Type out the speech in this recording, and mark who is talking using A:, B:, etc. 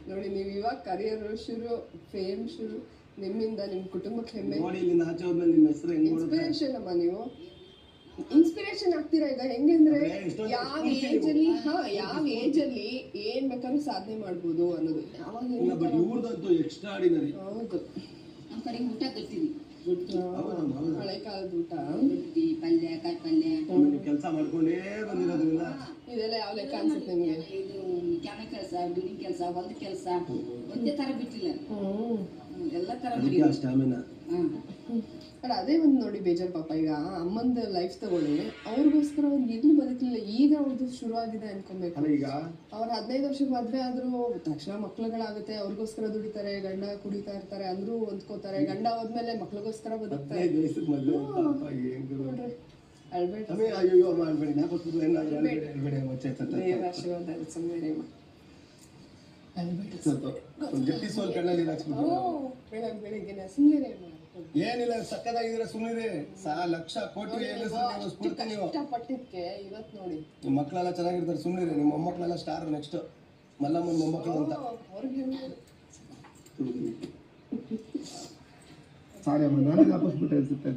A: ನೋಡಿ ನೀವು ಇವಾಗ ಕರಿಯರ್ ಶುರು, ಫೇಮ್ ಶುರು, ನಿಮ್ಮಿಂದ ನಿಮ್ಮ ಕುಟುಂಬಕ್ಕೆ ಹೆಮ್ಮೆ.
B: ನೋಡಿ ಇಲ್ಲಿಂದ ಆಚೆ ಹೋದ್ಮೇಲೆ ನಿಮ್ಮ ಹೆಸರು ಹೆಂಗ್
A: ಇನ್ಸ್ಪಿರೇಷನ್ ಅಮ್ಮ ನೀವು. ಇನ್ಸ್ಪಿರೇಷನ್ ಆಗ್ತೀರಾ ಈಗ. ಹೆಂಗಂದ್ರೆ ಯಾವ ಏಜ್ ಅಲ್ಲಿ ಏನ್ ಬೇಕಾದ್ರೂ ಸಾಧನೆ ಮಾಡ್ಬೋದು ಅನ್ನೋದು.
B: ಬಟ್ ಇವ್ರದಂತೂ ಎಕ್ಸ್ಟ್ರಾ ಆರ್ಡಿನರಿ.
A: ಹೌದು,
C: ನಮ್ಮ ಕಡೆ ಊಟ ತರ್ತೀವಿ.
A: ಹಳೆ ಕಾಲದ ಊಟ,
C: ರೊಟ್ಟಿ, ಪಲ್ಯ, ಕಾಯಿ ಪಲ್ಯ.
B: ಕೆಲಸ ಮಾಡ್ಕೊಂಡೇ ಬಂದಿರೋದ್ರಿಂದ
A: ಇದೆಲ್ಲ ಯಾವ ಲೆಕ್ಕ ಅನ್ಸುತ್ತೆ ನಿಮ್ಗೆ?
C: ಇದು ಕ್ಯಾನ ಕೆಲಸ, ಬಿಲ್ಡಿಂಗ್ ಕೆಲಸ, ಹೊಲದ ಕೆಲಸ ಒಂದೇ ತರ ಬಿಟ್ಟಿಲ್ಲ. ಎಲ್ಲ ತರ
B: ಸ್ಟಾಮಿನಾ.
A: ಅದೇ ಒಂದು ನೋಡಿ ಬೇಜಾರು ಪಾಪ. ಈಗ ಅಮ್ಮಂದ ಲೈಫ್ ತಗೊಳ್ಳಿ, ಅವ್ರಿಗೋಸ್ಕರ ಅವ್ರು ಎಲ್ಲಿ ಬದುಕಲಿಲ್ಲ, ಈಗ ಅವ್ರದ್ದು ಶುರು ಆಗಿದೆ ಅನ್ಕೊಬೇಕು.
B: ಈಗ
A: ಅವ್ರು 15 ವರ್ಷಕ್ಕೆ ಮದ್ವೆ ಆದ್ರೂ ತಕ್ಷಣ ಮಕ್ಳುಗಳಾಗುತ್ತೆ, ಅವ್ರಿಗೋಸ್ಕರ ದುಡಿತಾರೆ, ಗಂಡ ಕುಡಿತಾ ಇರ್ತಾರೆ, ಅಂದ್ರೂ ಹೊಂದ್ಕೋತಾರೆ. ಗಂಡ ಹೋದ್ಮೇಲೆ ಮಕ್ಳಿಗೋಸ್ಕರ ಬದುಕ್ತಾರೆ.
B: ಏನಿಲ್ಲ, ಸಕ್ಕದಾಗಿದ್ರೆ ಸುಮ್ಮನೆ ಲಕ್ಷ ಕೋಟಿ
A: ಕಷ್ಟಪಟ್ಟಿದ್ಕೆ ಇವತ್ತು ನೋಡಿ
B: ನಿಮ್ಮ ಮಕ್ಕಳೆಲ್ಲ ಚೆನ್ನಾಗಿರ್ತಾರೆ. ಸುಮ್ಮನೆ ನಿಮ್ಮ ಮೊಮ್ಮಕ್ಕಳೆಲ್ಲ ಸ್ಟಾರ್. ನೆಕ್ಸ್ಟ್ ಮಲ್ಲಮ್ಮನ ಮೊಮ್ಮಕ್ಕಳು ಅಂತ. ಸಾರಿ ಅಮ್ಮ, ನನಗೆ ವಾಪಸ್ ಬಿಟ್ಟು ಅನ್ಸುತ್ತೆ.